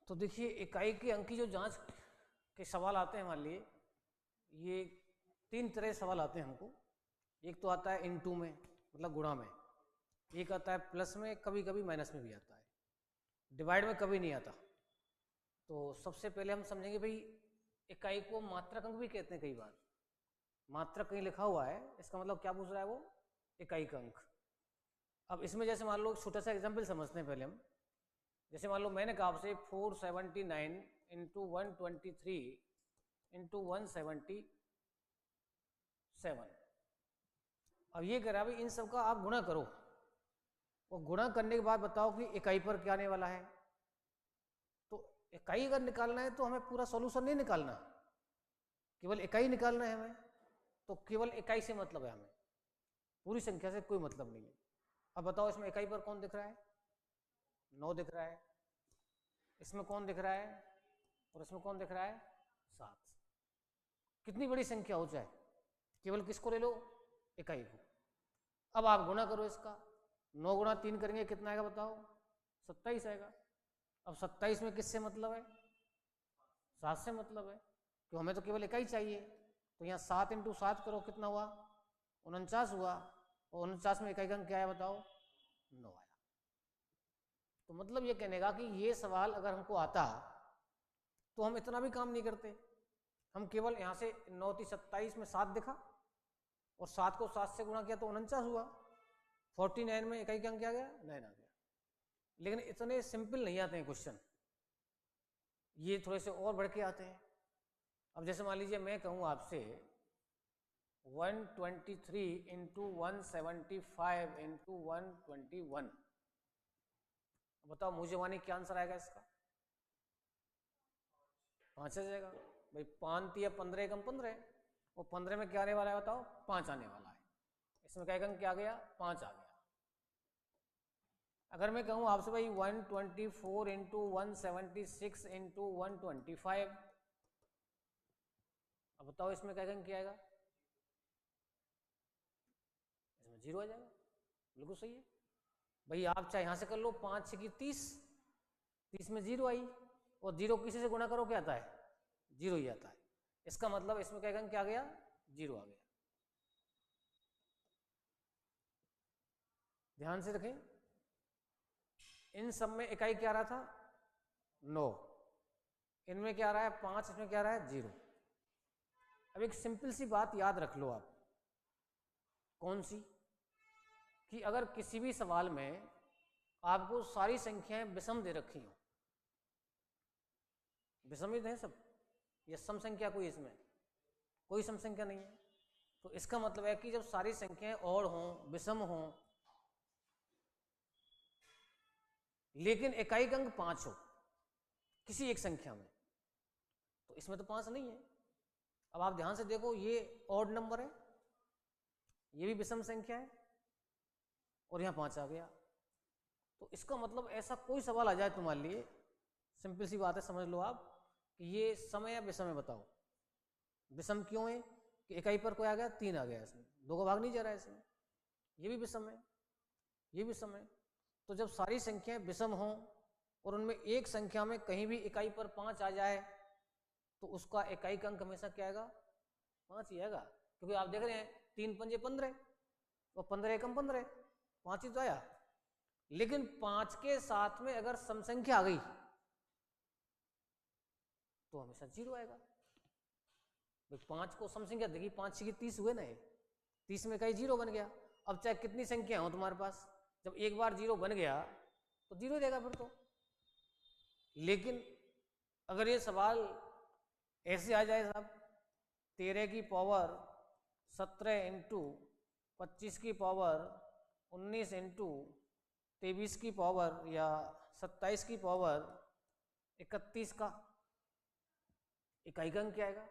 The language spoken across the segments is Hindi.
तो देखिए इकाई के अंक की जो जांच के सवाल आते हैं, मान लिए ये 3 तरह के सवाल आते हैं हमको। एक तो आता है इनटू में, मतलब गुणा में। एक आता है प्लस में, कभी कभी माइनस में भी आता है, डिवाइड में कभी नहीं आता। तो सबसे पहले हम समझेंगे भाई, इकाई को मात्रक अंक भी कहते हैं कई बार। मात्रक कहीं लिखा हुआ है, इसका मतलब क्या पूछ रहा है वो, इकाई का अंक। अब इसमें जैसे मान लो छोटा सा एग्जाम्पल समझते हैं पहले हम। जैसे मान लो मैंने कहा आपसे 479 इंटू 123 इंटू 177। अब ये कह रहा है भाई इन सब का आप गुणा करो, और गुणा करने के बाद बताओ कि इकाई पर क्या आने वाला है। तो इकाई अगर निकालना है तो हमें पूरा सॉल्यूशन नहीं निकालना, केवल इकाई निकालना है हमें। तो केवल इकाई से मतलब है हमें, पूरी संख्या से कोई मतलब नहीं है। अब बताओ इसमें इकाई पर कौन दिख रहा है, 9 दिख रहा है। इसमें कौन दिख रहा है, और इसमें कौन दिख रहा है, 7। कितनी बड़ी संख्या हो चाहे, केवल किसको ले लो, इकाई को। अब आप गुणा करो इसका, 9 गुणा 3 करेंगे कितना आएगा बताओ, 27 आएगा। अब 27 में किससे मतलब है, 7 से मतलब है, क्यों हमें तो केवल इकाई चाहिए। तो यहाँ 7 इंटू 7 करो, कितना हुआ, 49 हुआ। और 49 में इकाई का अंक क्या है बताओ, 9 आया। तो मतलब ये कहने का कि ये सवाल अगर हमको आता तो हम इतना भी काम नहीं करते। हम केवल यहाँ से 9 × 27 में 7 दिखा, और 7 को 7 से गुणा किया तो 49 हुआ। 49 में इकाई का अंक क्या गया, 9 आ गया। लेकिन इतने सिंपल नहीं आते हैं क्वेश्चन, ये थोड़े से और बढ़ के आते हैं। अब जैसे मान लीजिए मैं कहूँ आपसे 123 इंटू 175 इंटू 121, बताओ मुझे मानी क्या आंसर आएगा इसका, 5 आ जाएगा। भाई 5 या 15 कम 15, और 15 में क्या आने वाला है बताओ, 5 आने वाला है। इसमें क्या क्या आ गया, 5 आ गया। अगर मैं कहूँ आपसे भाई 124 इंटू 176 इंटू 125, अब बताओ इसमें क्या क्या आएगा, इसमें 0 आ जाएगा। बिल्कुल सही है भाई। आप चाहे यहाँ से कर लो, 5 6 की 30, 30 में 0 आई, और 0 किसी से गुणा करो क्या आता है, 0 ही आता है। इसका मतलब इसमें क्या आ गया, 0 आ गया। ध्यान से रखें, इन सब में इकाई क्या आ रहा था, 9। इनमें क्या आ रहा है, 5। इसमें क्या आ रहा है, 0। अब एक सिंपल सी बात याद रख लो आप, कौन सी, कि अगर किसी भी सवाल में आपको सारी संख्याएं विषम दे रखी हो, विषम ही है सब, या सम संख्या कोई, इसमें कोई सम संख्या नहीं है, तो इसका मतलब है कि जब सारी संख्याएं और हों, विषम हों, लेकिन इकाई का अंक 5 हो किसी एक संख्या में, तो इसमें तो 5 नहीं है। अब आप ध्यान से देखो, ये ऑड नंबर है, ये भी विषम संख्या है, और यहाँ 5 आ गया। तो इसका मतलब ऐसा कोई सवाल आ जाए तुम्हारे लिए, सिंपल सी बात है, समझ लो आप कि ये सम है या विषम है, बताओ। विषम क्यों है, कि इकाई पर कोई आ गया, 3 आ गया, इसमें 2 का भाग नहीं जा रहा है इसमें। ये भी विषम है, ये भी विषम है। तो जब सारी संख्याएं विषम हों और उनमें एक संख्या में कहीं भी इकाई पर 5 आ जाए, तो उसका इकाई का अंक हमेशा क्या आएगा, 5 ही आएगा। क्योंकि आप देख रहे हैं 3 पंजे 15, और 15 एकम 15, 5 ही तो आया। लेकिन 5 के साथ में अगर सम संख्या आ गई तो हमेशा 0 आएगा। 5 को सम संख्या देखी, 5 6 30 हुए ना, 30 में कहीं 0 बन गया। अब चाहे कितनी संख्या हो तुम्हारे पास, जब एक बार 0 बन गया तो 0 देगा फिर तो। लेकिन अगर ये सवाल ऐसे आ जाए साहब, 13 की पावर 17 इंटू 25 की पावर 19 इंटू 23 की पावर या 27 की पावर 31 का इकाई का अंक क्या आएगा।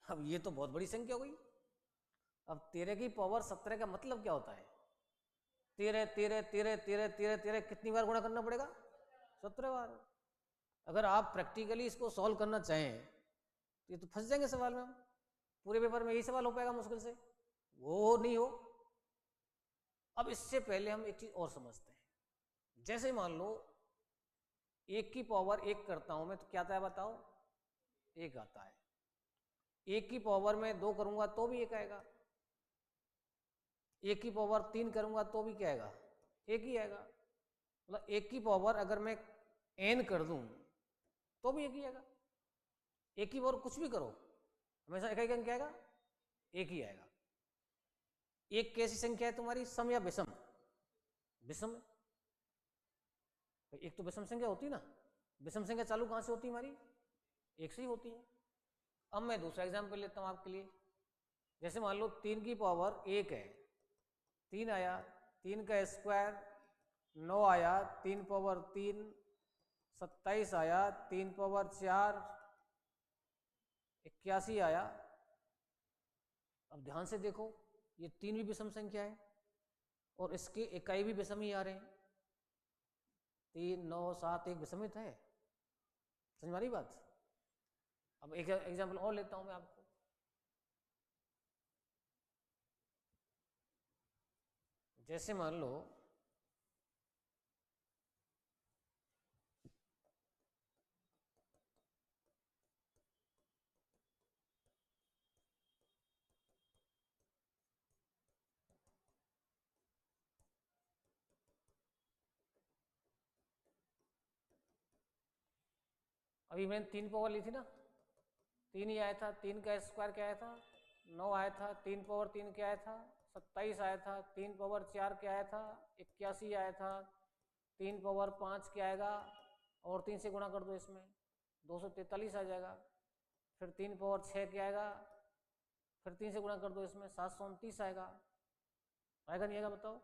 अब ये तो बहुत बड़ी संख्या हो गई। अब 13 की पावर 17 का मतलब क्या होता है, 13 13 13 13 13 13 कितनी बार गुणा करना पड़ेगा, 17 बार। अगर आप प्रैक्टिकली इसको सॉल्व करना चाहें तो ये तो फंस जाएंगे सवाल में हम। पूरे पेपर में यही सवाल हो पाएगा मुश्किल से, वो नहीं हो। अब इससे पहले हम एक चीज और समझते हैं। जैसे मान लो 1 की पावर 1 करता हूं मैं तो क्या आता है बताओ, 1 आता है। 1 की पावर में 2 करूंगा तो भी 1 आएगा। 1 की पावर 3 करूंगा तो भी क्या आएगा, 1 ही आएगा। मतलब 1 की पावर अगर मैं n कर दूं तो भी 1 ही आएगा। 1 की पावर कुछ भी करो हमेशा एक अंक क्या आएगा, 1 ही आएगा। 1 कैसी संख्या है तुम्हारी, सम या विषम? विषम। एक तो विषम संख्या होती ना, विषम संख्या चालू कहां से होती है हमारी, 1 से ही होती है। अब मैं दूसरा एग्जाम्पल लेता हूं आपके लिए। जैसे मान लो 3 की पावर 1 है, 3 आया, 3 का स्क्वायर 9 आया, 3 पावर 3 27 आया, 3 पावर 4 81 आया। अब ध्यान से देखो ये 3 भी विषम संख्या है और इसके इकाई भी विषम ही आ रहे हैं। 3 9 7 एक विषमित है, समझ में आ रही बात। अब एक एग्जाम्पल और लेता हूं मैं आपको। जैसे मान लो अभी मैंने 3 पावर ली थी ना, 3 ही आया था। 3 का स्क्वायर क्या आया था, 9 आया था। 3 पावर 3 क्या आया था, 27 आया था। 3 पावर 4 क्या आया था, 81 आया था। 3 पावर 5 क्या आएगा, और 3 से गुणा कर दो इसमें, 243 आ जाएगा। फिर 3 पावर 6 क्या आएगा, फिर 3 से गुणा कर दो इसमें, 729 आएगा। आएगा नहीं आएगा बताओ।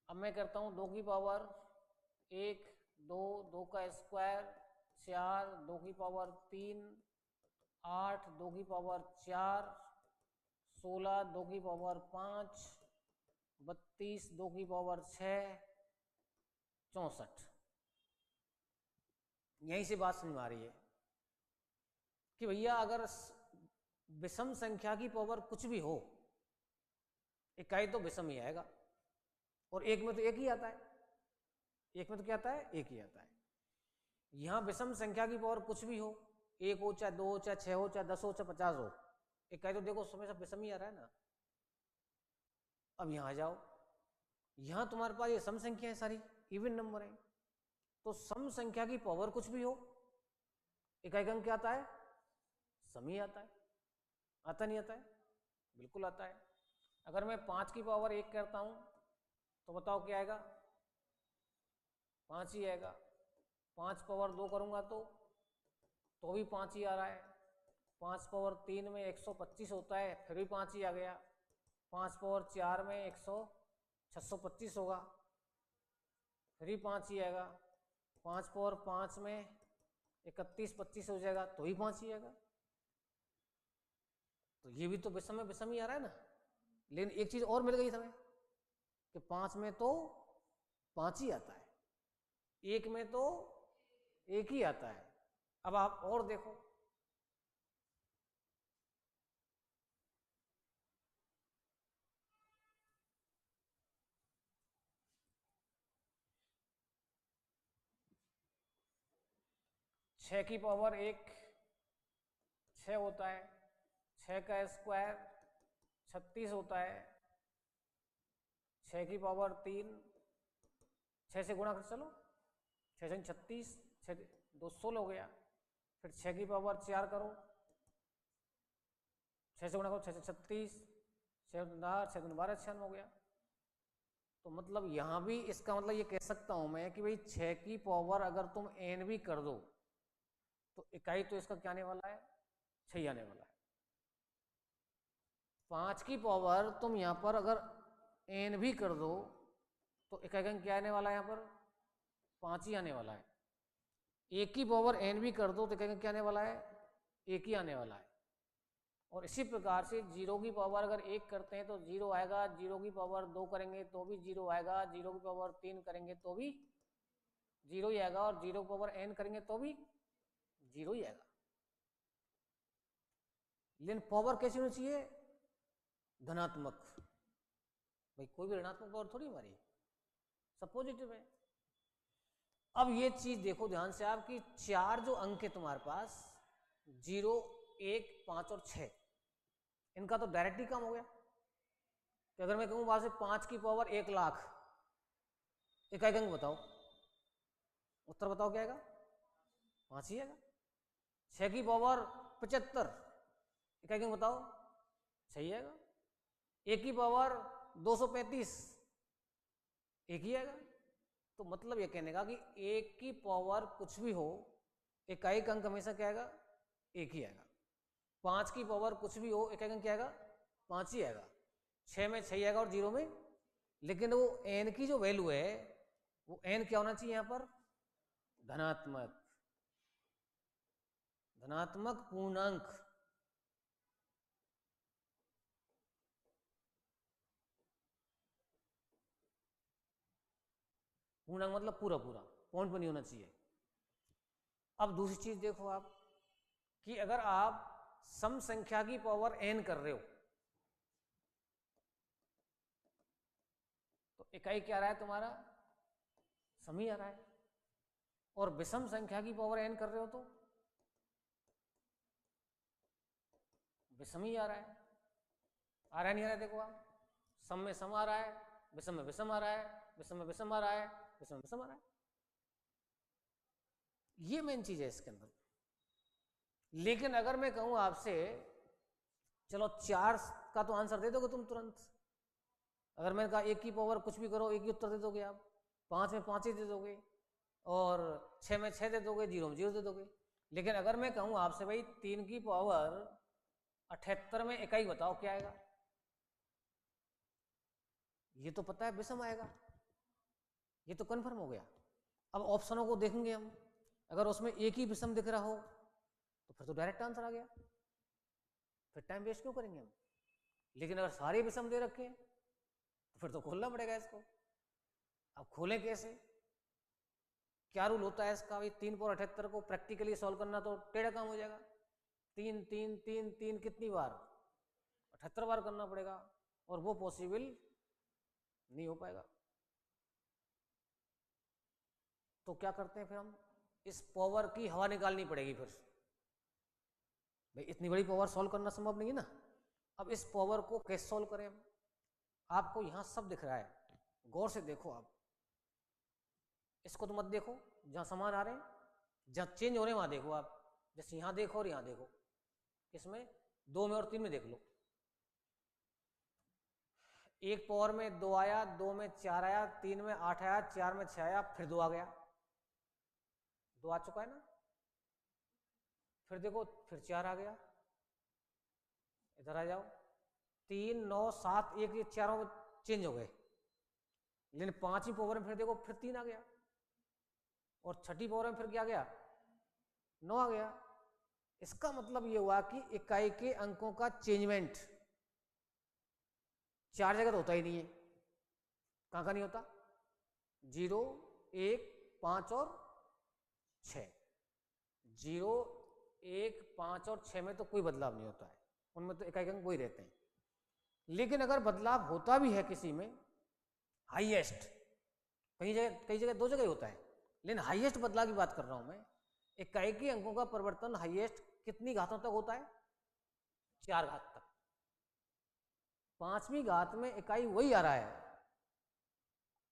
अब मैं करता हूँ 2 की पावर 1 2, 2 का स्क्वायर 4, 2 की पावर 3 8, 2 की पावर 4 16, 2 की पावर 5 32, 2 की पावर 6 64। यहीं से बात समझ में आ रही है कि भैया अगर विषम संख्या की पावर कुछ भी हो, इकाई तो विषम ही आएगा। और एक में तो एक ही आता है, एक में तो क्या आता है, एक ही आता है। यहां विषम संख्या की पावर कुछ भी हो, 1 हो चाहे 2 हो चाहे 6 हो चाहे 10 हो चाहे 50 हो, इकाई तो देखो समय सब विषम ही आ रहा है ना। अब यहां जाओ, यहां तुम्हारे पास ये सम संख्या है, सारी इवन नंबर है। तो सम संख्या की पावर कुछ भी हो, इकाई का अंक क्या आता है, सम ही आता है। आता नहीं आता है, बिल्कुल आता है। अगर मैं 5 की पावर 1 करता हूं तो बताओ क्या आएगा, 5 ही आएगा। 5 पावर 2 करूंगा तो भी 5 ही आ रहा है। 5 पावर 3 में 125 होता है, फिर भी 5 ही आ गया। 5 पावर 4 में 625 होगा, फिर भी 5 ही आएगा। 5 पावर 5 में 31 25 हो जाएगा तो ही 5 ही आएगा। तो ये भी तो विषम में विषम ही आ रहा है ना। लेकिन एक चीज और मिल गई हमें कि 5 में तो 5 ही आता है, 1 में तो 1 ही आता है। अब आप और देखो, छह की पावर 1 6 होता है, 6 का स्क्वायर 36 होता है। 6 की पावर 3, 6 से गुणा कर चलो, 6 से 36, 6 2 16 हो गया। फिर 6 की पावर 4 करो, 6 से गुणा करो, 6 से 36, 6 12 96 हो गया। तो मतलब यहां भी इसका मतलब ये कह सकता हूं मैं कि भाई 6 की पावर अगर तुम n भी कर दो तो इकाई तो इसका क्या आने वाला है, 6 आने वाला है। 5 की पावर तुम यहां पर अगर n भी कर दो तो इकाई का क्या आने वाला है, यहां पर 5 ही आने वाला है। 1 की पावर n भी कर दो तो इकाई का क्या आने वाला है, 1 ही आने वाला है। और इसी प्रकार से 0 की पावर अगर 1 करते हैं तो 0 आएगा, 0 की पावर 2 करेंगे तो भी 0 आएगा, 0 की पावर 3 करेंगे तो भी 0 ही आएगा, और 0 की पावर n करेंगे तो भी 0 ही आएगा। लेकिन पावर कैसी होनी चाहिए, धनात्मक। भाई कोई भी ऋणात्मक पावर थोड़ी हमारी, सब पॉजिटिव है। अब ये चीज देखो ध्यान से आप कि 4 जो अंक है तुम्हारे पास 0, 1, 5 और 6, इनका तो डायरेक्ट ही काम हो गया कि अगर मैं कहूँ वहां से 5 की पावर 1 लाख, इकाई अंक बताओ, उत्तर बताओ क्या आएगा? 5 ही आएगा। 6 की पावर 75, इकाई अंक बताओ, सही आएगा। 1 की पावर 235, एक ही आएगा। तो मतलब ये कहने का कि 1 की पावर कुछ भी हो, इकाई अंक हमेशा क्या आएगा? 1 ही आएगा। 5 की पावर कुछ भी हो, इकाई अंक क्या आएगा? 5 ही आएगा। 6 में 6 आएगा और 0 में, लेकिन वो n की जो वैल्यू है वो n क्या होना चाहिए यहां पर? धनात्मक, धनात्मक पूर्णांक। पूर्णांक मतलब पूरा पूरा, पॉइंट पर नहीं होना चाहिए। अब दूसरी चीज देखो आप कि अगर आप सम संख्या की पावर n कर रहे हो तो इकाई क्या आ रहा है तुम्हारा? सम ही आ रहा है। और विषम संख्या की पावर n कर रहे हो तो विषम ही आ रहा है। आ रहा है नहीं आ रहा है? देखो आप, सम में सम आ रहा है, विषम में विषम आ रहा है, विषम में विषम आ रहा है, विषम में विषम आ रहा है। ये मेन चीज है इसके अंदर। लेकिन अगर मैं कहूं आपसे चलो 4 का तो आंसर दे दोगे तुम तुरंत। अगर मैंने कहा 1 की पावर कुछ भी करो, एक ही उत्तर दे दोगे आप। 5 में 5 ही दे दोगे, और 6 में 6 दे दोगे, 0 में 0 दे दोगे। लेकिन अगर मैं कहूं आपसे भाई 3 की पावर 78 में इकाई बताओ क्या आएगा? ये तो पता है विषम आएगा, ये तो कन्फर्म हो गया। अब ऑप्शनों को देखेंगे हम, अगर उसमें एक ही विषम दिख रहा हो तो फिर तो डायरेक्ट आंसर आ गया, फिर टाइम वेस्ट क्यों करेंगे हम। लेकिन अगर सारे विषम दे रखे हैं तो फिर तो खोलना पड़ेगा इसको। अब खोलें कैसे? क्या रूल होता है इसका? भाई 3 पर 78 को प्रैक्टिकली सॉल्व करना तो टेढ़ा काम हो जाएगा। 3 3 3 3 कितनी बार? 78 बार करना पड़ेगा, और वो पॉसिबल नहीं हो पाएगा। तो क्या करते हैं फिर हम? इस पावर की हवा निकालनी पड़ेगी फिर। भाई इतनी बड़ी पावर सॉल्व करना संभव नहीं है ना। अब इस पावर को कैसे सॉल्व करें हम? आपको यहां सब दिख रहा है, गौर से देखो आप। इसको तो मत देखो जहां समान आ रहे हैं, जहां चेंज हो रहे हैं वहां देखो आप। जैसे यहां देखो और यहां देखो, किसमें? 2 में और 3 में देख लो। 1 पावर में 2 आया, 2 में 4 आया, 3 में 8 आया, 4 में 6 आया, फिर 2 आ गया। 2 आ चुका है ना। फिर देखो फिर 4 आ गया, इधर आ जाओ। 3 9 7 1, ये चारों चेंज हो गए। लेकिन 5वीं पावर में फिर देखो फिर 3 आ गया, और 6ठी पावर में फिर क्या आ गया? 9 आ गया। इसका मतलब ये हुआ कि इकाई के अंकों का चेंजमेंट 4 जगह तो होता ही नहीं है। कहां का नहीं होता? 0 1 5 और 6। 0 1 5 और 6 में तो कोई बदलाव नहीं होता है, उनमें तो इकाई अंक वही रहते हैं। लेकिन अगर बदलाव होता भी है किसी में, हाईएस्ट, कई जगह 2 जगह ही होता है, लेकिन हाईएस्ट बदलाव की बात कर रहा हूं मैं। इकाई के अंकों का परिवर्तन हाईएस्ट कितनी घातों तक होता है? 4 घात तक। 5वीं घात में इकाई वही आ रहा है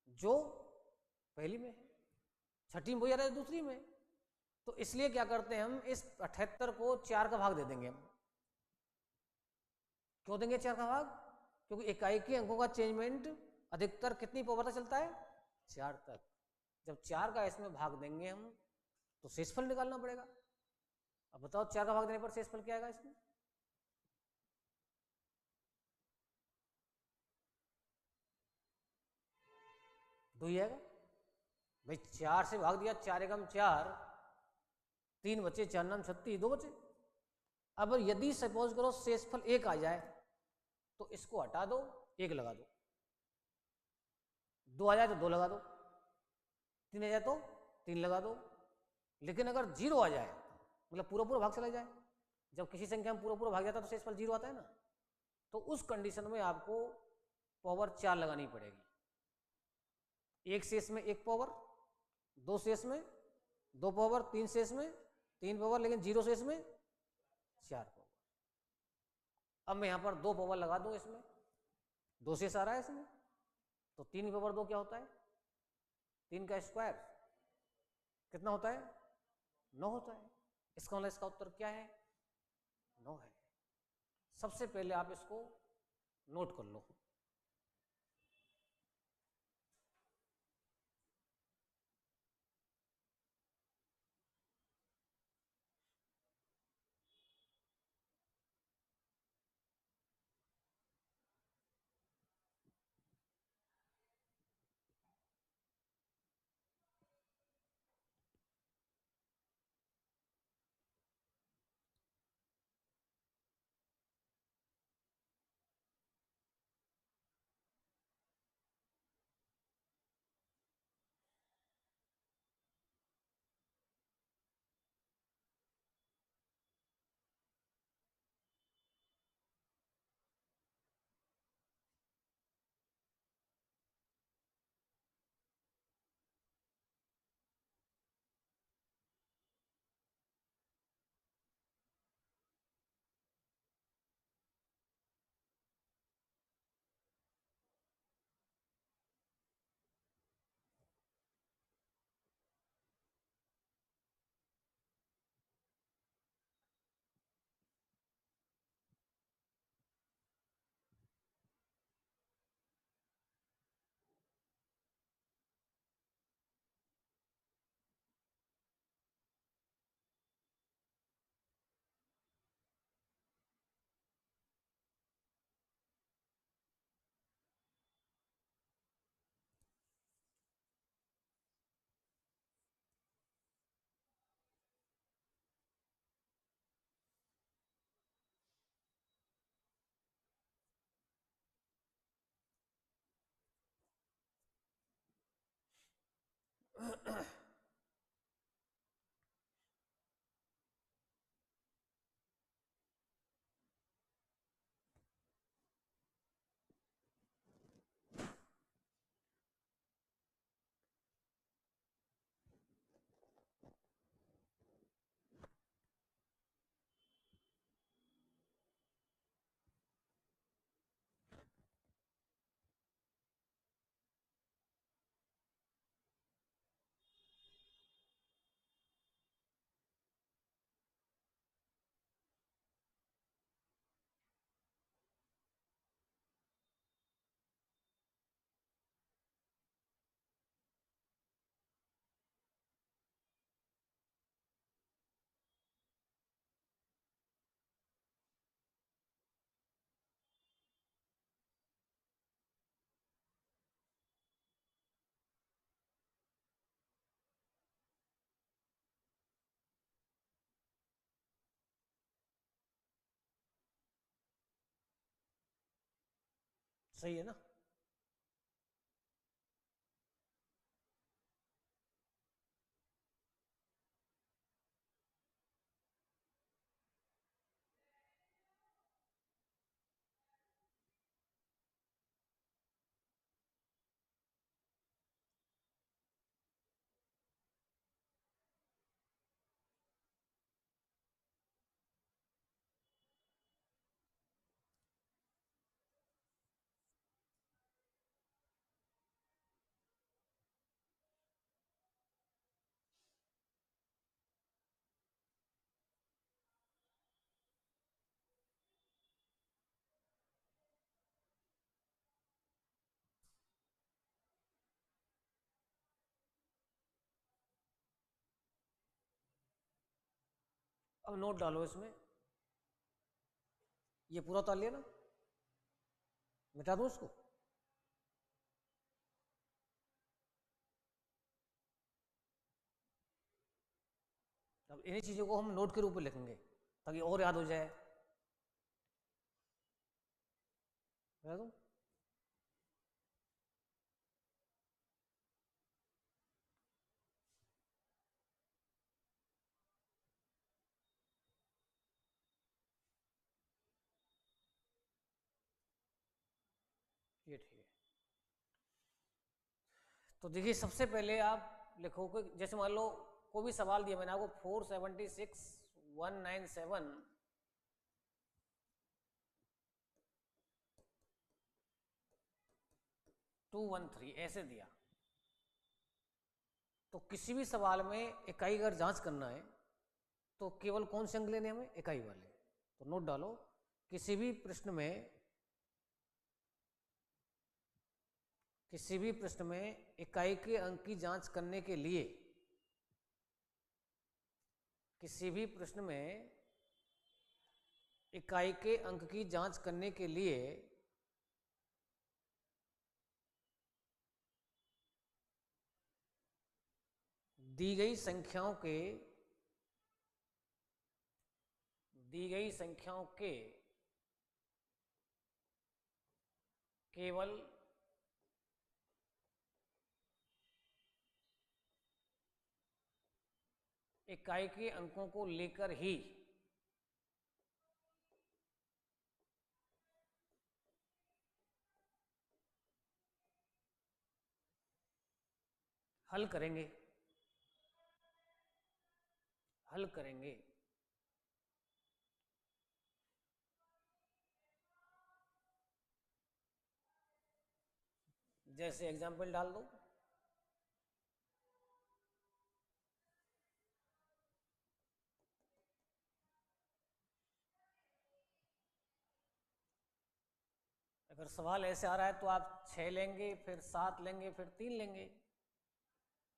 जो पहली में है, 6ठी में वही आ रहा है दूसरी में। तो इसलिए क्या करते हैं हम, इस 78 को 4 का भाग दे देंगे हम। क्यों देंगे 4 का भाग? क्योंकि इकाई के अंकों का चेंजमेंट अधिकतर कितनी पावर तक चलता है? 4 तक। जब 4 का इसमें भाग देंगे हम तो शेषफल निकालना पड़ेगा। अब बताओ 4 का भाग देने पर शेषफल क्या आएगा इसमें? दो ही आएगा। भाई 4 से भाग दिया, 4 एकम 4, 3 बचे, 4 नाम 36, 2 बचे। अब यदि सपोज करो शेषफल 1 आ जाए तो इसको हटा दो, 1 लगा दो। 2 आ जाए तो 2 लगा दो, 3 आ जाए तो 3 लगा दो। लेकिन अगर 0 आ जाए, मतलब पूरा पूरा भाग चला जाए, जब किसी संख्या में पूरा पूरा भाग जाता है तो शेषफल 0 आता है ना, तो उस कंडीशन में आपको पावर 4 लगानी पड़ेगी। एक शेष में 1 पावर, 2 शेष में 2 पावर, 3 शेष में 3 पावर, लेकिन 0 शेष में 4 पावर। अब मैं यहाँ पर 2 पावर लगा दूँ, इसमें 2 शेष आ रहा है इसमें, तो 3 पावर 2 क्या होता है? 3 का स्क्वायर कितना होता है? 9 होता है। इसका मतलब इसका उत्तर क्या है? 9 है। सबसे पहले आप इसको नोट कर लो। सही है ना? अब नोट डालो इसमें, ये पूरा उतार लिया ना, मिटा दूं इसको? अब इन्हीं चीज़ों को हम नोट के रूप में लिखेंगे ताकि और याद हो जाए। मिटा दूं? ये ठीक है। तो देखिए, सबसे पहले आप लिखो कि जैसे मान लो कोई भी सवाल दिया मैंने आपको 476 197 213 ऐसे दिया, तो किसी भी सवाल में इकाई अगर जांच करना है तो केवल कौन से अंक लेने हमें, इकाई वाले। तो नोट डालो, किसी भी प्रश्न में इकाई के अंक की जांच करने के लिए, किसी भी प्रश्न में इकाई के अंक की जांच करने के लिए दी गई संख्याओं के केवल इकाई के अंकों को लेकर ही हल करेंगे। जैसे एग्जाम्पल डाल दो, अगर सवाल ऐसे आ रहा है तो आप 6 लेंगे, फिर 7 लेंगे, फिर 3 लेंगे।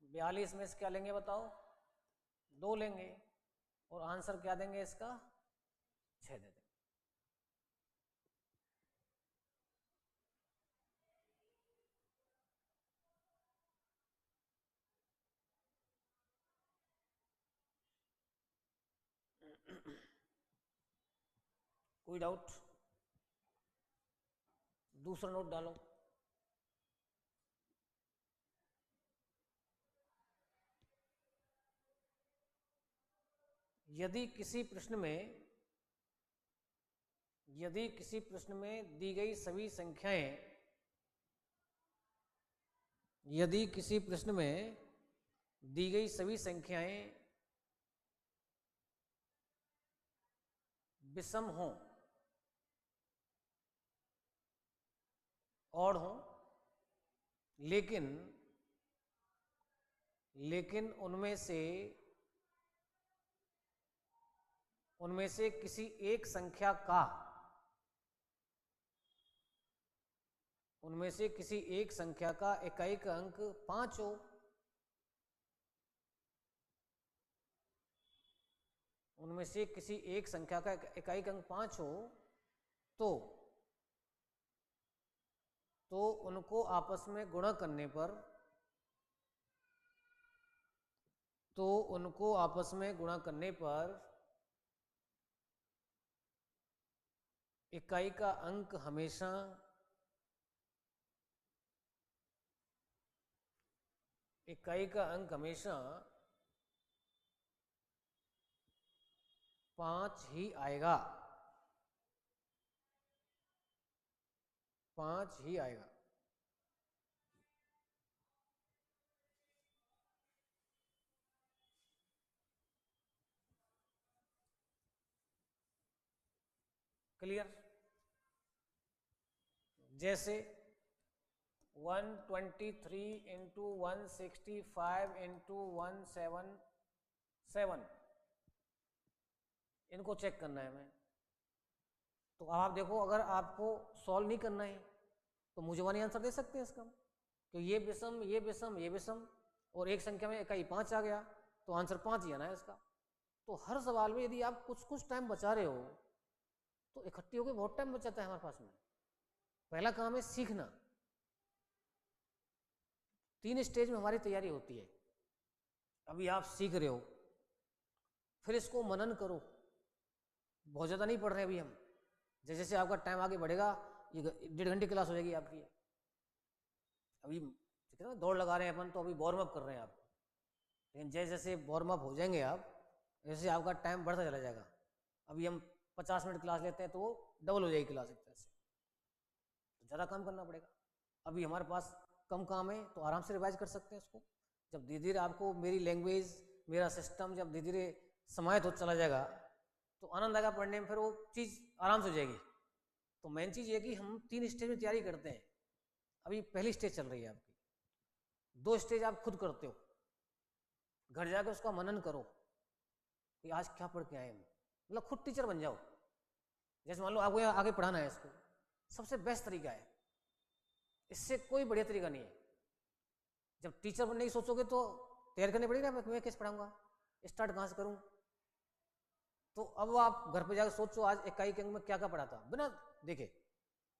42 में से क्या लेंगे बताओ, 2 लेंगे, और आंसर क्या देंगे इसका, 6 दे देंगे। कोई डाउट? दूसरा नोट डालो, यदि किसी प्रश्न में दी गई सभी संख्याएं, यदि किसी प्रश्न में दी गई सभी संख्याएं विषम हों, ऑड हों, लेकिन उनमें से किसी एक संख्या का इकाई का अंक 5 हो, उनमें से किसी एक संख्या का इकाई का अंक 5 हो, तो उनको आपस में गुणा करने पर इकाई का अंक हमेशा पांच ही आएगा। क्लियर? जैसे 123 इंटू 165 इंटू 177, इनको चेक करना है हमें। तो आप देखो, अगर आपको सॉल्व नहीं करना है तो मुझवानी आंसर दे सकते हैं इसका, कि ये विषम, ये विषम, ये विषम, और एक संख्या में इकाई 5 आ गया तो आंसर 5 ही आना है इसका। तो हर सवाल में यदि आप कुछ टाइम बचा रहे हो तो इकट्ठी होकर बहुत टाइम बचाता है हमारे पास में। पहला काम है सीखना। 3 स्टेज में हमारी तैयारी होती है। अभी आप सीख रहे हो, फिर इसको मनन करो। बहुत ज़्यादा नहीं पढ़ रहे अभी हम, जैसे जैसे आपका टाइम आगे बढ़ेगा, ये 1.5 घंटे क्लास हो जाएगी आपकी। अभी दौड़ लगा रहे हैं अपन, तो अभी वार्म अप कर रहे हैं आप, लेकिन जैसे जैसे वार्म अप हो जाएंगे आप, जैसे आपका टाइम बढ़ता चला जाएगा। अभी हम 50 मिनट क्लास लेते हैं तो वो डबल हो जाएगी क्लास एक तरह से, तो ज़्यादा काम करना पड़ेगा। अभी हमारे पास कम काम है तो आराम से रिवाइज कर सकते हैं उसको। जब धीरे धीरे आपको मेरी लैंग्वेज, मेरा सिस्टम जब धीरे धीरे समाहित हो चला जाएगा तो आनंद आएगा पढ़ने में, फिर वो चीज़ आराम से हो जाएगी। तो मेन चीज़ ये कि हम 3 स्टेज में तैयारी करते हैं। अभी पहली स्टेज चल रही है आपकी, 2 स्टेज आप खुद करते हो, घर जाकर उसका मनन करो कि आज क्या पढ़ के आए हम, मतलब खुद टीचर बन जाओ। जैसे मान लो आपको यहाँ आगे पढ़ाना है इसको, सबसे बेस्ट तरीका है, इससे कोई बढ़िया तरीका नहीं है। जब टीचर बनने की सोचोगे तो तैयार करनी पड़ेगी ना, मैं कैसे पढ़ाऊंगा, स्टार्ट कहाँ से करूँ। तो अब आप घर पे जाकर सोचो आज इकाई के अंक में क्या क्या पढ़ा था, बिना देखे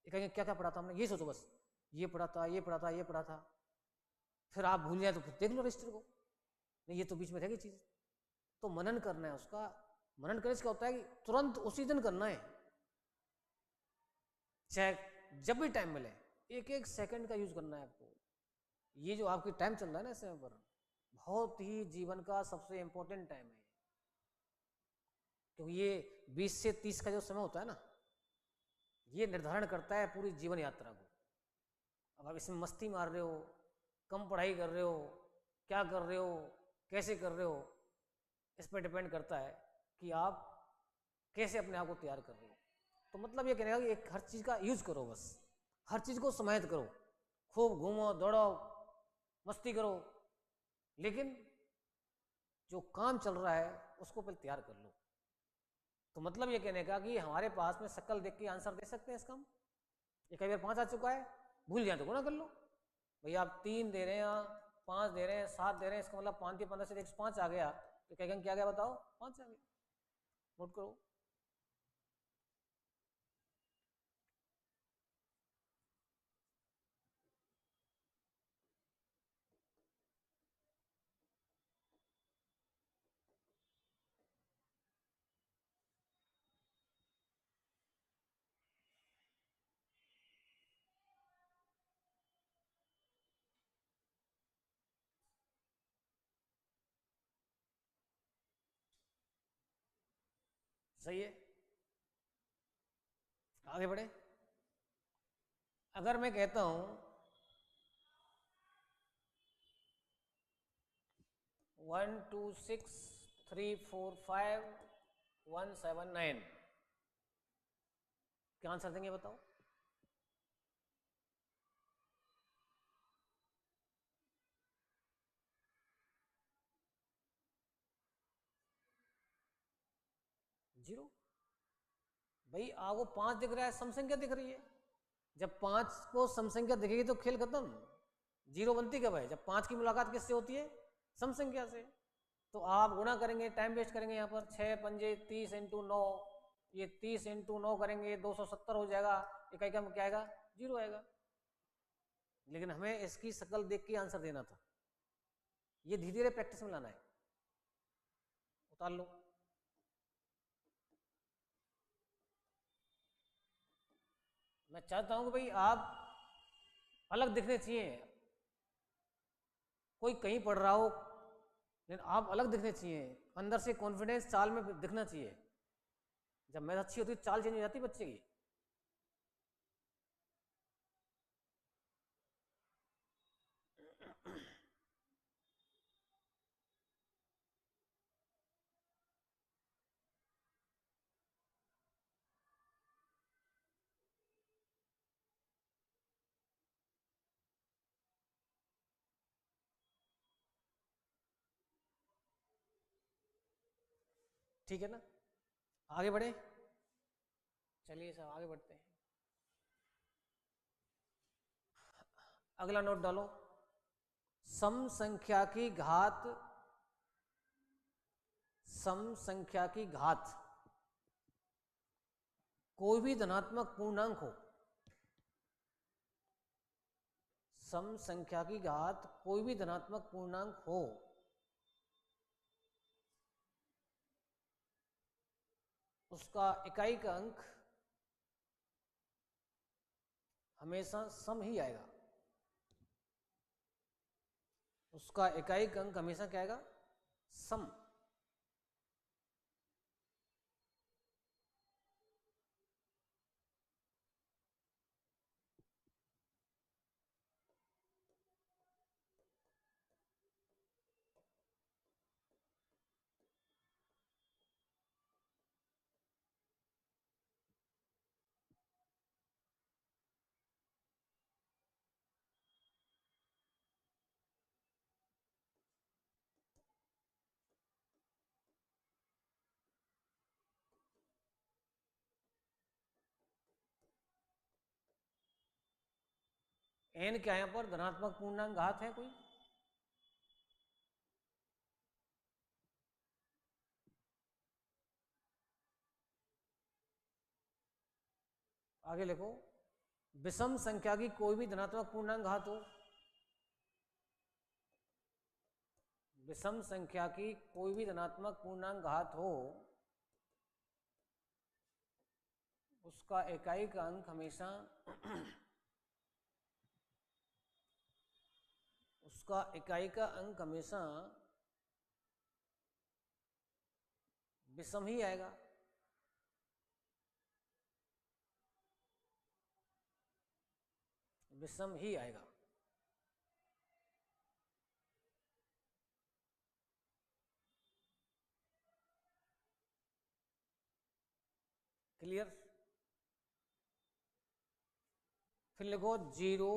इकाई में क्या क्या पढ़ा था हमने, ये सोचो बस, ये पढ़ा था, ये पढ़ा था, ये पढ़ा था। फिर आप भूल जाए तो फिर देख लो रजिस्टर को, नहीं ये तो बीच में रह गई चीज़। तो मनन करना है उसका। मनन करने से क्या होता है कि तुरंत उसी दिन करना है, चाहे जब भी टाइम मिले, एक एक सेकंड का यूज करना है आपको। ये जो आपकी टाइम चल रहा है ना इस समय पर, बहुत ही जीवन का सबसे इंपॉर्टेंट टाइम है, क्योंकि ये 20 से 30 का जो समय होता है ना, ये निर्धारण करता है पूरी जीवन यात्रा को। अब आप इसमें मस्ती मार रहे हो, कम पढ़ाई कर रहे हो, क्या कर रहे हो, कैसे कर रहे हो, इस पर डिपेंड करता है कि आप कैसे अपने आप को तैयार कर रहे हो। तो मतलब ये कहने का कि एक हर चीज़ का यूज करो, बस हर चीज़ को समाहित करो, खूब घूमो दौड़ो मस्ती करो, लेकिन जो काम चल रहा है उसको पहले तैयार कर लो। तो मतलब ये कहने का कि हमारे पास में शक्ल देख के आंसर दे सकते हैं इसका हम। ये कई बार 5 आ चुका है, भूल जाए तो गुणा कर लो। भैया आप 3 दे रहे हैं, 5 दे रहे हैं, 7 दे रहे हैं, इसका मतलब 5 के 15 से 105 आ गया, तो कहेंगे क्या गया बताओ, 5 आ गया। नोट करो। सही है, आगे बढ़े। अगर मैं कहता हूं 1 2 6 3 4 5 1 7 9, क्या आंसर देंगे बताओ। जीरो। भाई आपको 5 दिख रहा है, सम संख्या दिख रही है, जब 5 को सम संख्या दिखेगी तो खेल खत्म। जीरो बनती कब है, जब 5 की मुलाकात किससे होती है, सम संख्या से। तो आप गुणा करेंगे, टाइम वेस्ट करेंगे, यहाँ पर 6 पंजे 30 इंटू 9, ये 30 इंटू 9 करेंगे 270 हो जाएगा, इकाई का क्या आएगा, जीरो आएगा। लेकिन हमें इसकी शक्ल देख के आंसर देना था, ये धीरे धीरे प्रैक्टिस में लाना है। उतार लो। मैं चाहता हूं कि भाई आप अलग दिखने चाहिए, कोई कहीं पढ़ रहा हो लेकिन आप अलग दिखने चाहिए, अंदर से कॉन्फिडेंस चाल में दिखना चाहिए। जब मैथ अच्छी होती है चाल चेंज हो जाती है बच्चे की। ठीक है ना, आगे बढ़े। चलिए सब आगे बढ़ते हैं। अगला नोट डालो, सम संख्या की घात, सम संख्या की घात कोई भी धनात्मक पूर्णांक हो, सम संख्या की घात कोई भी धनात्मक पूर्णांक हो, उसका इकाई का अंक हमेशा सम ही आएगा। उसका इकाई का अंक हमेशा क्या आएगा, सम। एन क्या है यहाँ पर? धनात्मक पूर्णांक घात है कोई? आगे लिखो, विषम संख्या की कोई भी धनात्मक पूर्णांक घात हो, विषम संख्या की कोई भी धनात्मक पूर्णांक घात हो, उसका इकाई का अंक हमेशा उसका इकाई का अंक हमेशा विषम ही आएगा। विषम ही आएगा। क्लियर? फिर लिखो 0,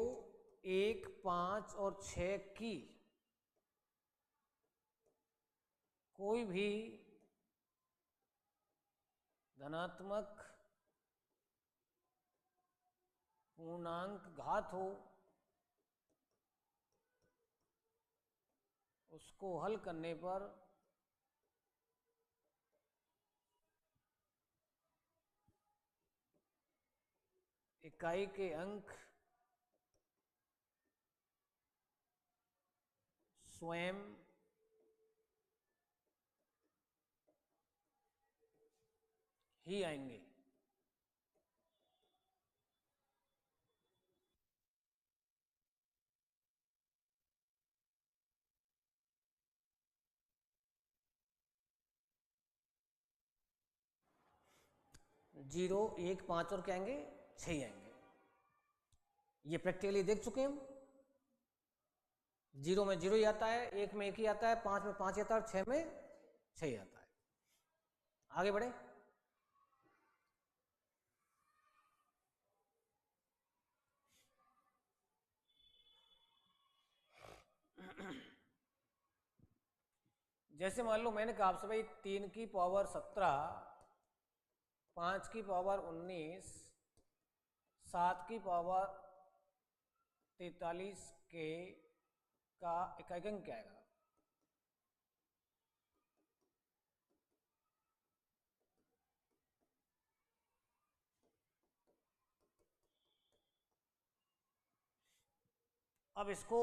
1, 5 और 6 की कोई भी धनात्मक पूर्णांक घात हो, उसको हल करने पर इकाई के अंक स्वयं ही आएंगे। जीरो, 1, 5 और क्या आएंगे? 6 आएंगे। ये प्रैक्टिकली देख चुके हैं हम। 0 में 0 ही आता है, 1 में 1 ही आता है, 5 में 5 आता है और 6 में 6 ही आता है। आगे बढ़े। जैसे मान लो मैंने कहा आपसे भाई 3 की पावर 17, 5 की पावर 19, 7 की पावर 43 के का इकाई अंक क्या आएगा? अब इसको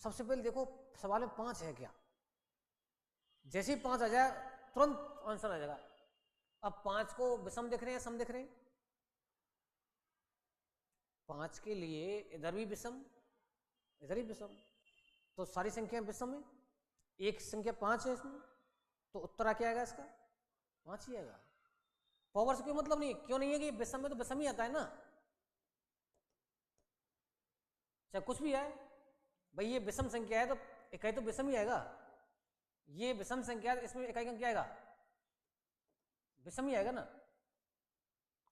सबसे पहले देखो, सवाल में 5 है क्या? जैसे ही 5 आ जाए तुरंत आंसर आ जाएगा। अब 5 को विषम देख रहे हैं, सम देख रहे हैं? 5 के लिए इधर भी विषम, इधर ही विषम, तो सारी संख्या विषम है। एक संख्या 5 है इसमें, तो उत्तर क्या आएगा इसका? 5 ही आएगा। पावर से कोई मतलब नहीं, क्यों नहीं है कि विषम में तो विषम ही आता है ना, चाहे कुछ भी है। भाई ये विषम संख्या है तो इकाई तो विषम ही आएगा। ये विषम संख्या, इसमें इकाई का क्या आएगा? विषम ही आएगा ना।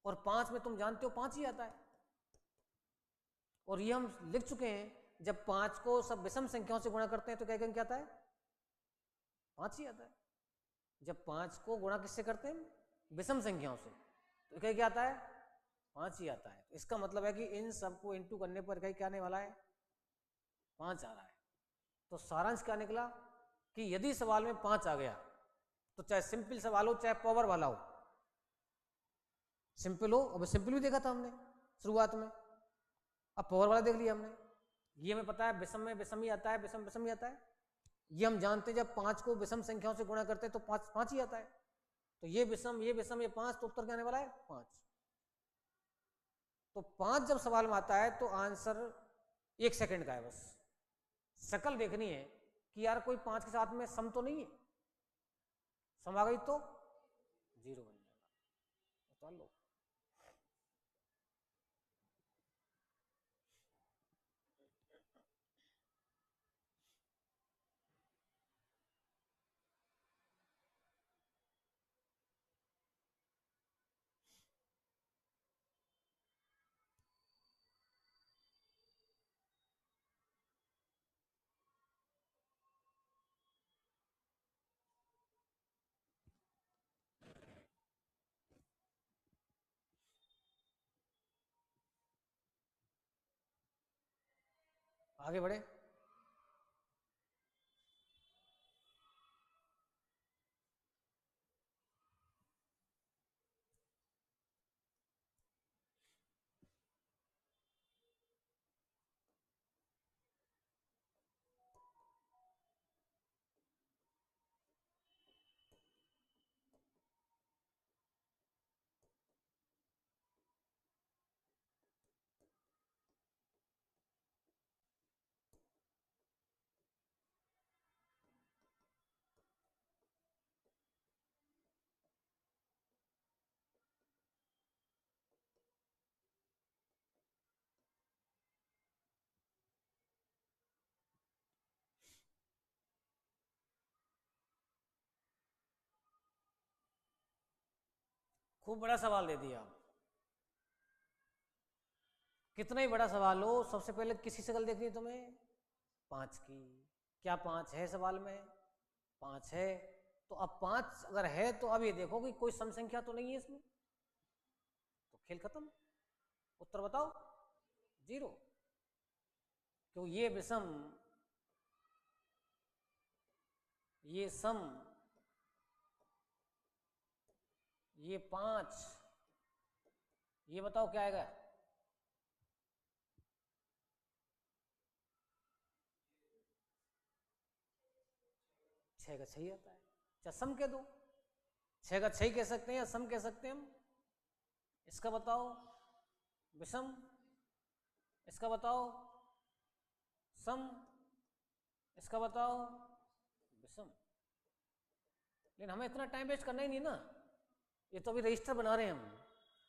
और 5 में तुम जानते हो 5 ही आता है। और ये हम लिख चुके हैं, जब 5 को सब विषम संख्याओं से गुणा करते हैं तो इकाई का क्या आता है? 5 ही आता है। जब 5 को गुणा किससे करते हैं? विषम संख्याओं से, तो इकाई क्या आता है? 5 ही आता है। तो इसका मतलब है कि इन सबको इंटू करने पर इकाई क्या आने वाला है? 5 आ रहा है। तो सारांश क्या निकला कि यदि सवाल में 5 आ गया तो चाहे सिंपल सवाल हो चाहे पावर वाला हो, सिंपल हो, अब सिंपल भी देखा था हमने शुरुआत में, अब पावर वाला देख लिया हमने। ये हमें पता है विषम में विषम ही आता है, विषम विषम ही आता है। ये हम जानते हैं जब 5 को विषम संख्याओं से गुणा करते हैं तो 5 5 ही आता है। तो ये विषम ये विषम ये 5, तो उत्तर क्या आने वाला है? 5। तो 5 जब सवाल में आता है तो आंसर 1 सेकंड का है, बस शकल देखनी है कि यार कोई 5 के साथ में सम तो नहीं है। सम आ गई तो 0 बन जाएगा। बता लो। आगे बढ़े। खूब बड़ा सवाल दे दिया आप। कितना ही बड़ा सवाल हो, सबसे पहले किसी शकल देखनी है तुम्हें? 5 की। क्या 5 है सवाल में? 5 है। तो अब 5 अगर है तो अब ये देखो कि कोई सम संख्या तो नहीं है इसमें, तो खेल खत्म। उत्तर बताओ। 0। क्यों? ये विषम, ये सम, ये 5, ये बताओ क्या आएगा? 6 का 6 आता है। अच्छा सम कह दो, 6 का 6 कह सकते हैं या सम कह सकते हैं हम। इसका बताओ विषम, इसका बताओ सम, इसका बताओ विषम। लेकिन हमें इतना टाइम वेस्ट करना ही नहीं ना, ये तो अभी रजिस्टर बना रहे हैं हम,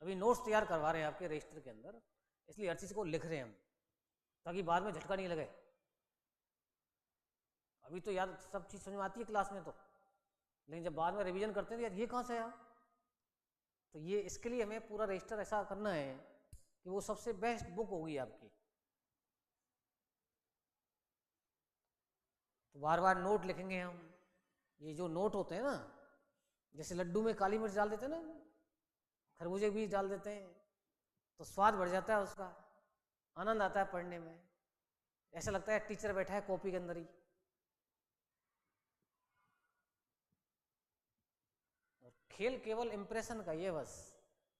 अभी नोट्स तैयार करवा रहे हैं आपके रजिस्टर के अंदर, इसलिए हर चीज़ को लिख रहे हैं हम ताकि बाद में झटका नहीं लगे। अभी तो याद सब चीज़ समझ में आती है क्लास में तो, लेकिन जब बाद में रिवीजन करते हैं तो यार ये कहाँ से आया। तो ये इसके लिए हमें पूरा रजिस्टर ऐसा करना है कि वो सबसे बेस्ट बुक होगी आपकी। तो बार बार नोट लिखेंगे हम। ये जो नोट होते हैं ना, जैसे लड्डू में काली मिर्च डाल देते हैं ना, खरबूजे भी डाल देते हैं, तो स्वाद बढ़ जाता है उसका, आनंद आता है पढ़ने में, ऐसा लगता है टीचर बैठा है कॉपी के अंदर ही। और खेल केवल इंप्रेशन का ये बस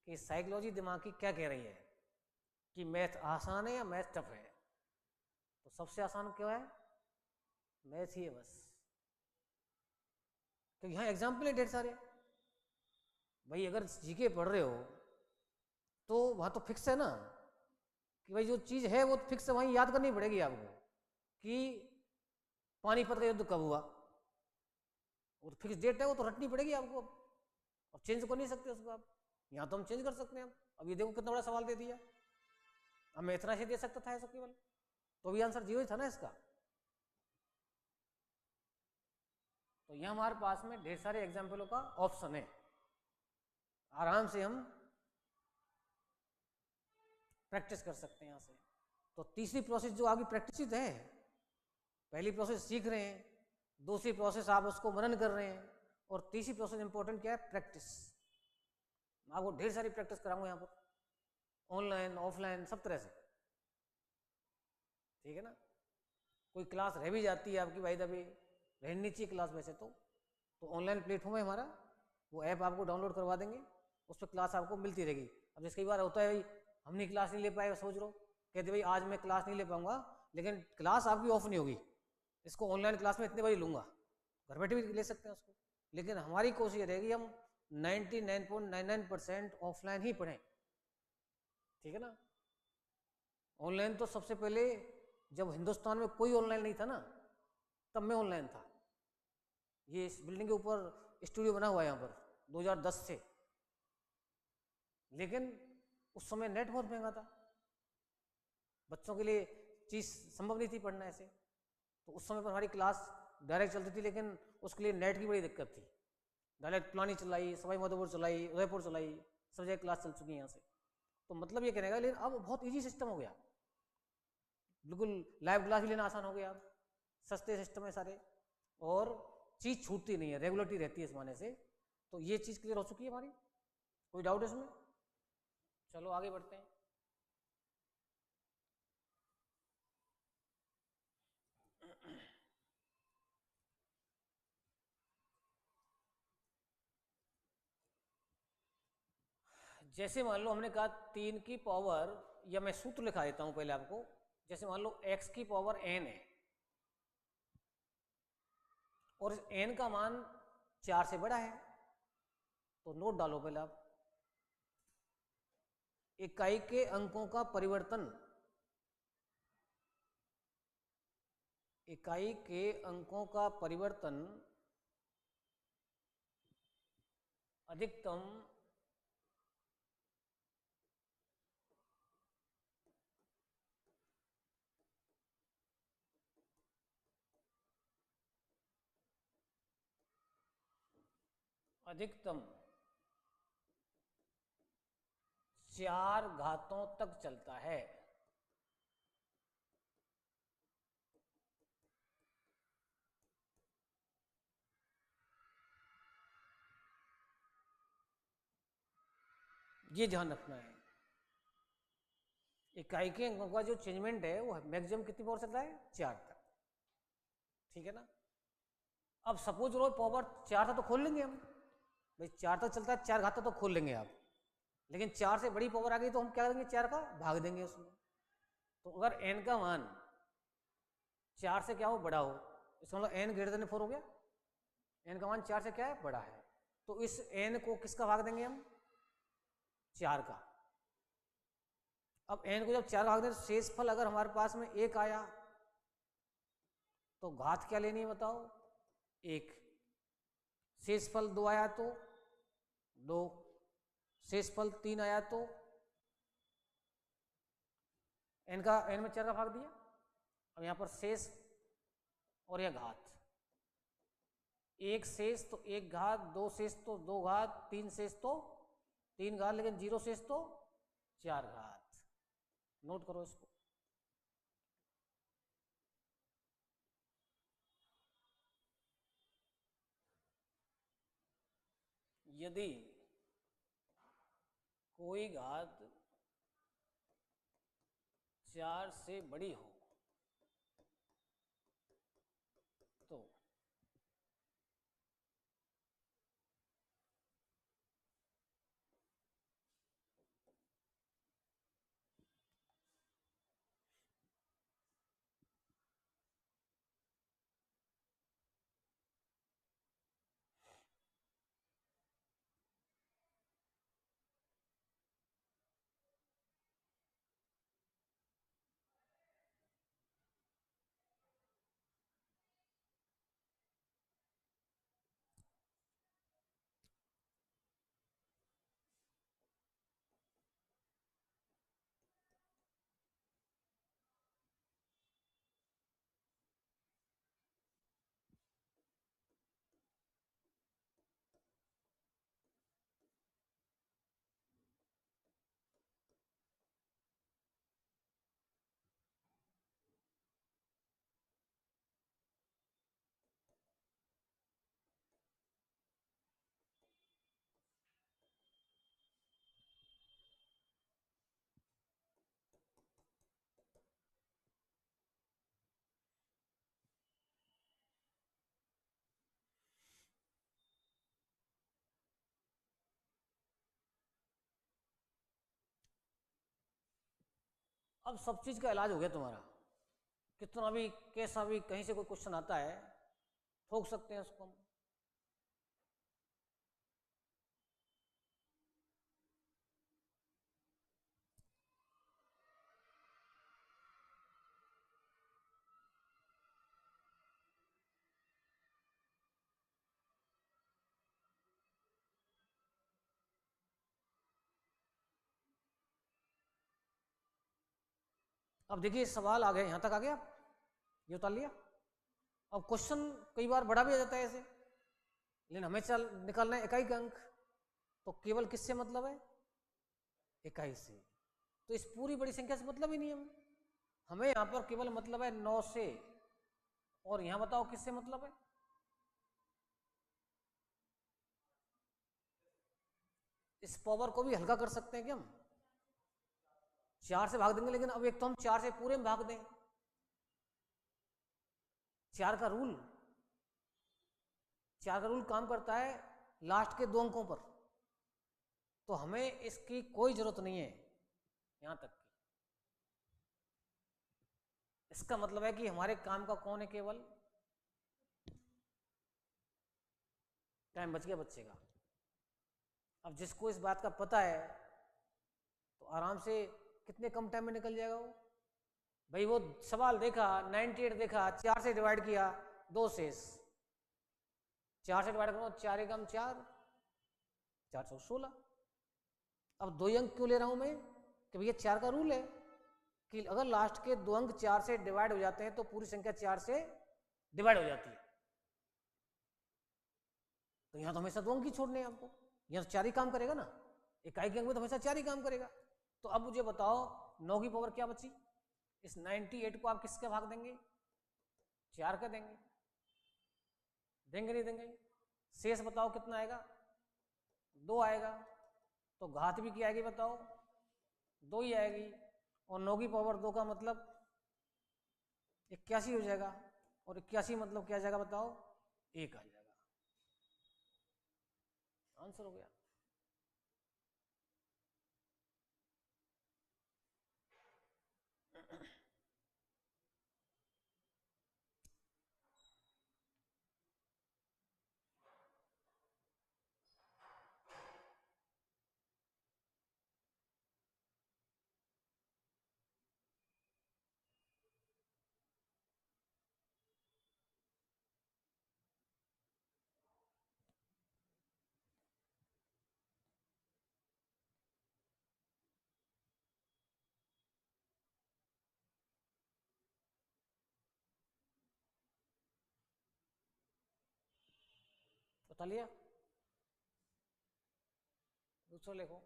कि साइकोलॉजी दिमाग की क्या कह रही है कि मैथ आसान है या मैथ टफ है। तो सबसे आसान क्या है? मैथ ही है बस। तो यहाँ एग्जाम्पल है ढेर सारे। भाई अगर जीके पढ़ रहे हो तो वहाँ तो फिक्स है ना कि भाई जो चीज़ है वो फिक्स है, वहीं याद करनी पड़ेगी आपको कि पानीपत का युद्ध कब हुआ, वो तो फिक्स डेट है, वो तो रटनी पड़ेगी आपको। अब चेंज कर नहीं सकते उसको आप। यहाँ तो हम चेंज कर सकते हैं। अब ये देखो कितना बड़ा सवाल दे दिया। अब मैं इतना से दे सकता था ऐसा केवल, तो भी आंसर 0 ही था ना इसका। तो यहाँ हमारे पास में ढेर सारे एग्जाम्पलों का ऑप्शन है, आराम से हम प्रैक्टिस कर सकते हैं यहाँ से। तो तीसरी प्रोसेस जो आपकी प्रैक्टिस है, पहली प्रोसेस सीख रहे हैं, दूसरी प्रोसेस आप उसको मनन कर रहे हैं, और तीसरी प्रोसेस इंपॉर्टेंट क्या है? प्रैक्टिस। आपको ढेर सारी प्रैक्टिस कराऊंगा यहाँ पर, ऑनलाइन ऑफलाइन सब तरह से, ठीक है ना। कोई क्लास रह भी जाती है आपकी, भाई दबी रहनी चाहिए क्लास वैसे तो ऑनलाइन प्लेटफॉर्म है हमारा, वो ऐप आपको डाउनलोड करवा देंगे, उस पर क्लास आपको मिलती रहेगी। अब जैसे कई बार होता है भाई हम नहीं क्लास नहीं ले पाए, सोच लो कहते भाई आज मैं क्लास नहीं ले पाऊंगा, लेकिन क्लास आपकी ऑफ नहीं होगी, इसको ऑनलाइन क्लास में इतने बजे लूँगा, घर बैठे भी ले सकते हैं उसको। लेकिन हमारी कोशिश रहेगी हम 99.99% ऑफलाइन ही पढ़ें, ठीक है ना। ऑनलाइन तो सबसे पहले जब हिंदुस्तान में कोई ऑनलाइन नहीं था ना, तब मैं ऑनलाइन था। ये इस बिल्डिंग के ऊपर स्टूडियो बना हुआ है यहाँ पर 2010 से, लेकिन उस समय नेट बहुत महंगा था, बच्चों के लिए चीज़ संभव नहीं थी पढ़ना ऐसे। तो उस समय पर हमारी क्लास डायरेक्ट चलती थी, लेकिन उसके लिए नेट की बड़ी दिक्कत थी। डायरेक्ट प्लानी चलाई, सवाई माधोपुर चलाई, उदयपुर चलाई, सब जगह क्लास चल चुकी है यहाँ से। तो मतलब ये कहने का, लेकिन अब बहुत ईजी सिस्टम हो गया, बिल्कुल लाइव क्लास भी लेना आसान हो गया, सस्ते सिस्टम है सारे, और चीज़ छूटती नहीं है, रेगुलरिटी रहती है इस माने से। तो ये चीज़ क्लियर हो चुकी है हमारी, कोई डाउट इसमें? चलो आगे बढ़ते हैं। जैसे मान लो हमने कहा 3 की पावर, या मैं सूत्र लिखा देता हूं पहले आपको। जैसे मान लो x की पावर n है और इस n का मान 4 से बड़ा है, तो नोट डालो पहले आप। इकाई के अंकों का परिवर्तन, इकाई के अंकों का परिवर्तन अधिकतम अधिकतम 4 घातों तक चलता है। ये ध्यान रखना है। इकाई के अंकों का जो चेंजमेंट है वो मैक्सिमम कितनी पावर चलता है, 4 तक। ठीक है ना। अब सपोज लो पावर 4 था तो खोल लेंगे हम, भाई 4 तक चलता है, 4 घात तो खोल लेंगे आप। लेकिन 4 से बड़ी पावर आ गई तो हम क्या करेंगे, 4 का भाग देंगे उसमें। तो अगर n का मान 4 से क्या हो, बड़ा हो, इसका मतलब n ग्रेटर देन 4 हो गया। n का मान 4 से क्या है, बड़ा है। तो इस n को किसका भाग देंगे हम, 4 का। अब n को जब 4 भाग दें तो शेषफल अगर हमारे पास में 1 आया तो घात क्या लेनी है बताओ, 1। शेषफल 2 आया तो 2, शेषफल 3 आया तो n में 4 का भाग दिया। अब यहां पर शेष और यह घात, 1 शेष तो 1 घात, 2 शेष तो 2 घात, 3 शेष तो 3 घात, लेकिन 0 शेष तो 4 घात। नोट करो इसको। यदि कोई घात 4 से बड़ी हो तो अब सब चीज का इलाज हो गया तुम्हारा। कितना भी कैसा भी कहीं से कोई क्वेश्चन आता है, ठोक सकते हैं उसको हम। अब देखिए सवाल आ गए, यहां तक आ गया, ये उतार लिया। अब क्वेश्चन कई बार बड़ा भी आ जाता है ऐसे, लेकिन हमें चल निकालना है इकाई का अंक, तो केवल किससे मतलब है, इकाई से। तो इस पूरी बड़ी संख्या से मतलब ही नहीं है हमें यहां पर केवल मतलब है 9 से। और यहां बताओ किससे मतलब है, इस पावर को भी हल्का कर सकते हैं कि हम 4 से भाग देंगे, लेकिन अब एक तो हम 4 से पूरे में भाग दें। 4 का रूल, 4 का रूल काम करता है लास्ट के 2 अंकों पर। तो हमें इसकी कोई जरूरत नहीं है यहां तक की। इसका मतलब है कि हमारे काम का कौन है, केवल टाइम बच गया बच्चे का। अब जिसको इस बात का पता है तो आराम से कितने कम टाइम में निकल जाएगा वो। भाई वो सवाल देखा 98 देखा, 4 से डिवाइड किया, 2 शेष, 4 से डिवाइड करो, 4 एकम 4, 416। अब 2 अंक क्यों ले रहा हूं मैं कि भैया 4 का रूल है कि अगर लास्ट के 2 अंक 4 से डिवाइड हो जाते हैं तो पूरी संख्या 4 से डिवाइड हो जाती है। तो यहां तो हमेशा 2 अंक ही छोड़ने हैं आपको, यहां तो 4 ही काम करेगा ना, इकाई के अंक में तो हमेशा 4 ही काम करेगा। तो अब मुझे बताओ 9 की पावर क्या बची? इस 98 को आप किसके भाग देंगे? 4 का देंगे, देंगे नहीं देंगे? शेष बताओ कितना आएगा? 2 आएगा। तो घात भी क्या आएगी बताओ? 2 ही आएगी। और 9 की पावर 2 का मतलब 81 हो जाएगा, और 81 मतलब क्या जाएगा बताओ? 1 आ जाएगा। आंसर हो गया। बता लिया? दूसरा लिखो।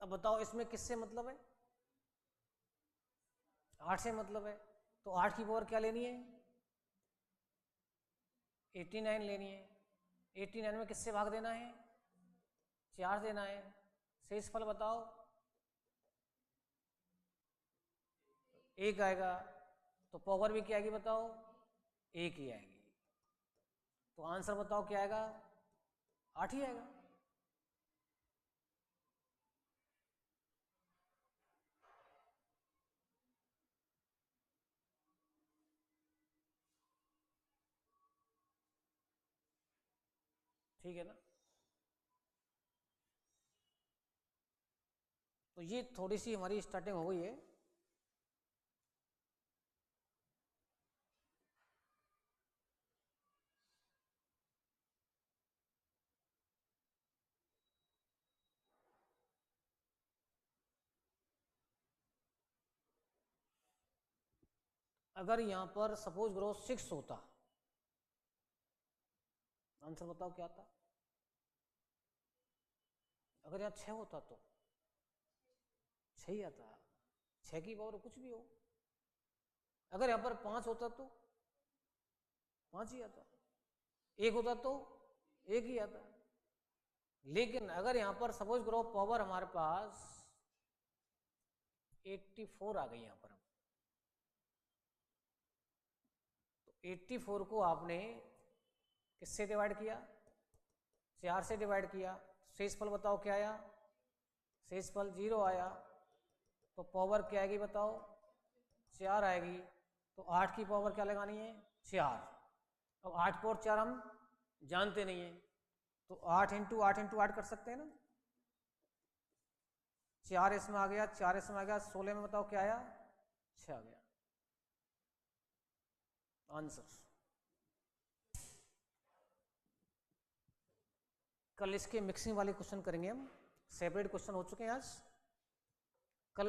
अब बताओ इसमें किससे मतलब है? 8 से मतलब है। तो 8 की पावर क्या लेनी है? 89 लेनी है। 89 में किससे भाग देना है? 4 देना है। शेष फल बताओ? 1 आएगा। तो पावर भी क्या आएगी बताओ? 1 ही आएगी। तो आंसर बताओ क्या आएगा? 8 ही आएगा। ठीक है ना? तो ये थोड़ी सी हमारी स्टार्टिंग हो गई है। अगर यहां पर सपोज करो 6 होता, आंसर बताओ क्या आता? अगर यहां 6 होता तो 6 ही आता। 6 की पावर कुछ भी हो। अगर यहां पर 5 होता तो 5 ही आता। 1 होता तो 1 ही आता। लेकिन अगर यहां पर सपोज करो पावर हमारे पास 84 आ गई यहां पर, तो 84 को आपने किससे डिवाइड किया? 4 से डिवाइड किया। शेषफल बताओ क्या आया? शेषफल 0 आया। तो पावर क्या आएगी बताओ? 4 आएगी। तो 8 की पावर क्या लगानी है? 4। अब 8 पावर 4 हम जानते नहीं है, तो 8 इंटू 8 इंटू 8 कर सकते हैं ना। 4 इसमें आ गया, 4 इसमें आ गया, 16 में बताओ क्या आया? 6 आ गया। आंसर। कल इसके मिक्सिंग वाले क्वेश्चन करेंगे हम, सेपरेट क्वेश्चन हो चुके हैं आज। कल